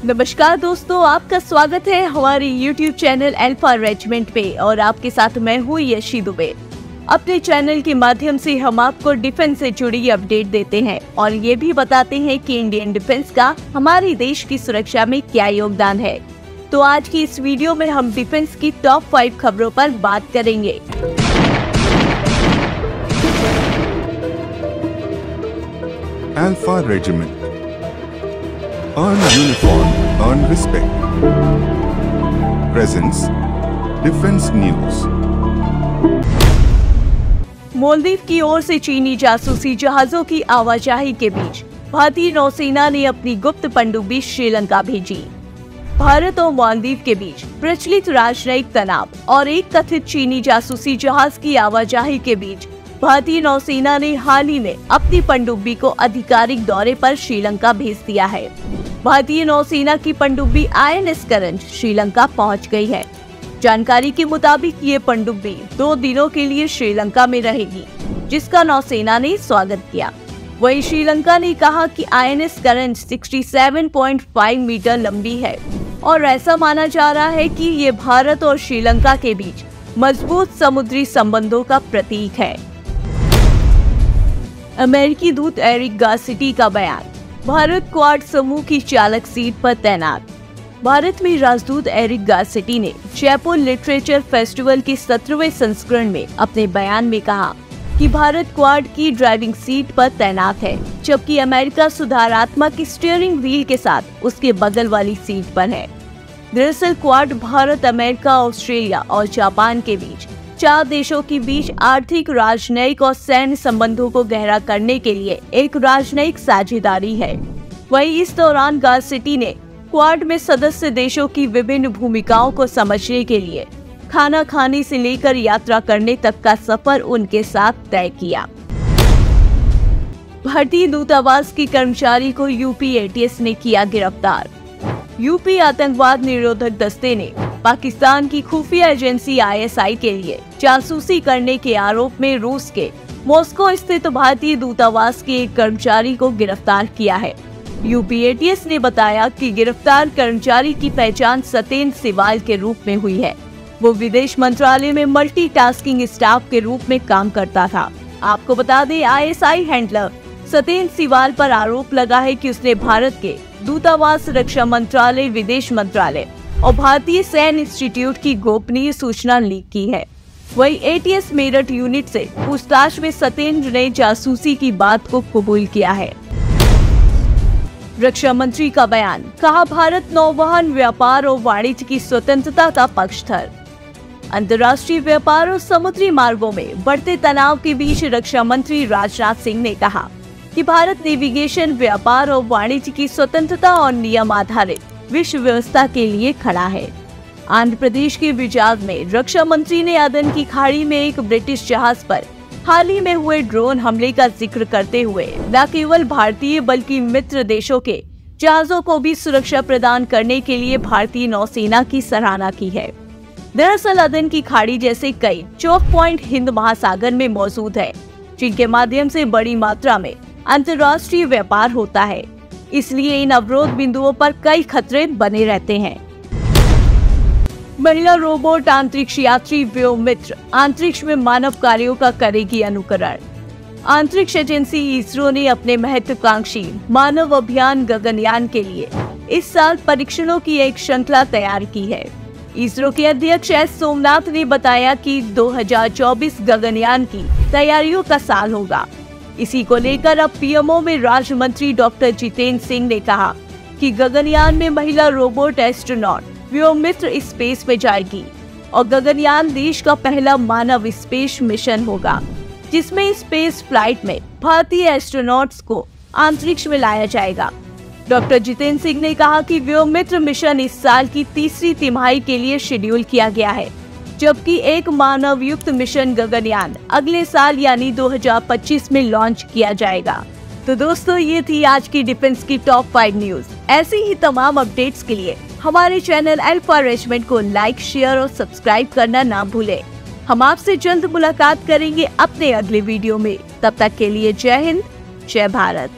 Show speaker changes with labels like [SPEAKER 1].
[SPEAKER 1] नमस्कार दोस्तों, आपका स्वागत है हमारे YouTube चैनल अल्फा रेजिमेंट पे और आपके साथ मैं हूँ यशी दुबे। अपने चैनल के माध्यम से हम आपको डिफेंस से जुड़ी अपडेट देते हैं और ये भी बताते हैं कि इंडियन डिफेंस का हमारे देश की सुरक्षा में क्या योगदान है। तो आज की इस वीडियो में हम डिफेंस की टॉप 5 खबरों पर बात करेंगे।
[SPEAKER 2] Alpha Regiment. Earn uniform, earn respect. Presents Defense News.
[SPEAKER 1] Maldives की ओर से चीनी जासूसी जहाजों की आवाजाही के बीच भारतीय नौसेना ने अपनी गुप्त पनडुब्बी श्रीलंका भेजी। भारत और मालदीव के बीच प्रचलित राजनयिक तनाव और एक कथित चीनी जासूसी जहाज की आवाजाही के बीच भारतीय नौसेना ने हाल ही में अपनी पनडुब्बी को आधिकारिक दौरे पर श्रीलंका भेज दिया है। भारतीय नौसेना की पनडुब्बी INS करंज श्रीलंका पहुंच गई है। जानकारी के मुताबिक ये पनडुब्बी 2 दिनों के लिए श्रीलंका में रहेगी, जिसका नौसेना ने स्वागत किया। वहीं श्रीलंका ने कहा कि INS करंज 67.5 मीटर लंबी है और ऐसा माना जा रहा है कि ये भारत और श्रीलंका के बीच मजबूत समुद्री संबंधों का प्रतीक है। अमेरिकी दूत एरिक गार्सिटी का बयान, भारत क्वाड समूह की चालक सीट पर तैनात। भारत में राजदूत एरिक गार्सिटी ने जयपुर लिटरेचर फेस्टिवल के 17वें संस्करण में अपने बयान में कहा कि भारत क्वाड की ड्राइविंग सीट पर तैनात है, जबकि अमेरिका सुधारात्मक स्टीयरिंग व्हील के साथ उसके बगल वाली सीट पर है। दरअसल क्वाड भारत, अमेरिका, ऑस्ट्रेलिया और जापान के बीच 4 देशों के बीच आर्थिक, राजनयिक और सैन्य संबंधों को गहरा करने के लिए एक राजनयिक साझेदारी है। वहीं इस दौरान गार्सिटी ने क्वाड में सदस्य देशों की विभिन्न भूमिकाओं को समझने के लिए खाना खाने से लेकर यात्रा करने तक का सफर उनके साथ तय किया। भारतीय दूतावास के कर्मचारी को यूपी ATS ने किया गिरफ्तार। यूपी आतंकवाद निरोधक दस्ते ने पाकिस्तान की खुफिया एजेंसी ISI के लिए जासूसी करने के आरोप में रूस के मॉस्को स्थित भारतीय दूतावास के एक कर्मचारी को गिरफ्तार किया है। यूपी ATS ने बताया कि गिरफ्तार कर्मचारी की पहचान सत्येंद्र सिवाल के रूप में हुई है। वो विदेश मंत्रालय में मल्टीटास्किंग स्टाफ के रूप में काम करता था। आपको बता दें, ISI हैंडलर सत्येंद्र सिवाल पर आरोप लगा है कि उसने भारत के दूतावास, रक्षा मंत्रालय, विदेश मंत्रालय और भारतीय सैन्य इंस्टीट्यूट की गोपनीय सूचना लीक की है। वहीं ATS मेरठ यूनिट से पूछताछ में सत्येंद्र ने जासूसी की बात को कबूल किया है। रक्षा मंत्री का बयान, कहा भारत नौवहन, व्यापार और वाणिज्य की स्वतंत्रता का पक्षधर। अंतर्राष्ट्रीय व्यापार और समुद्री मार्गों में बढ़ते तनाव के बीच रक्षा मंत्री राजनाथ सिंह ने कहा कि भारत नेविगेशन, व्यापार और वाणिज्य की स्वतंत्रता और नियम आधारित विश्व व्यवस्था के लिए खड़ा है। आंध्र प्रदेश के विजाग में रक्षा मंत्री ने अदन की खाड़ी में एक ब्रिटिश जहाज पर हाल ही में हुए ड्रोन हमले का जिक्र करते हुए न केवल भारतीय बल्कि मित्र देशों के जहाजों को भी सुरक्षा प्रदान करने के लिए भारतीय नौसेना की सराहना की है। दरअसल अदन की खाड़ी जैसे कई चौक पॉइंट हिंद महासागर में मौजूद है, जिनके माध्यम से बड़ी मात्रा में अंतर्राष्ट्रीय व्यापार होता है। इसलिए इन अवरोध बिंदुओं पर कई खतरे बने रहते हैं। महिला रोबोट अंतरिक्ष यात्री व्योममित्र अंतरिक्ष में मानव कार्यों का करेगी अनुकरण। अंतरिक्ष एजेंसी इसरो ने अपने महत्वाकांक्षी मानव अभियान गगनयान के लिए इस साल परीक्षणों की एक श्रृंखला तैयार की है। इसरो के अध्यक्ष S सोमनाथ ने बताया कि 2024 गगनयान की तैयारियों का साल होगा। इसी को लेकर अब PMO में राज्य मंत्री डॉक्टर जितेंद्र सिंह ने कहा कि गगनयान में महिला रोबोट एस्ट्रोनॉट व्योममित्र स्पेस में जाएगी और गगनयान देश का पहला मानव स्पेस मिशन होगा, जिसमें स्पेस फ्लाइट में भारतीय एस्ट्रोनॉट्स को अंतरिक्ष में लाया जाएगा। डॉक्टर जितेंद्र सिंह ने कहा कि व्योममित्र मिशन इस साल की तीसरी तिमाही के लिए शेड्यूल किया गया है, जबकि एक मानव युक्त मिशन गगनयान अगले साल यानी 2025 में लॉन्च किया जाएगा। तो दोस्तों, ये थी आज की डिफेंस की टॉप 5 न्यूज। ऐसी ही तमाम अपडेट्स के लिए हमारे चैनल अल्फा रेजिमेंट को लाइक, शेयर और सब्सक्राइब करना ना भूलें। हम आपसे जल्द मुलाकात करेंगे अपने अगले वीडियो में। तब तक के लिए जय हिंद, जय भारत।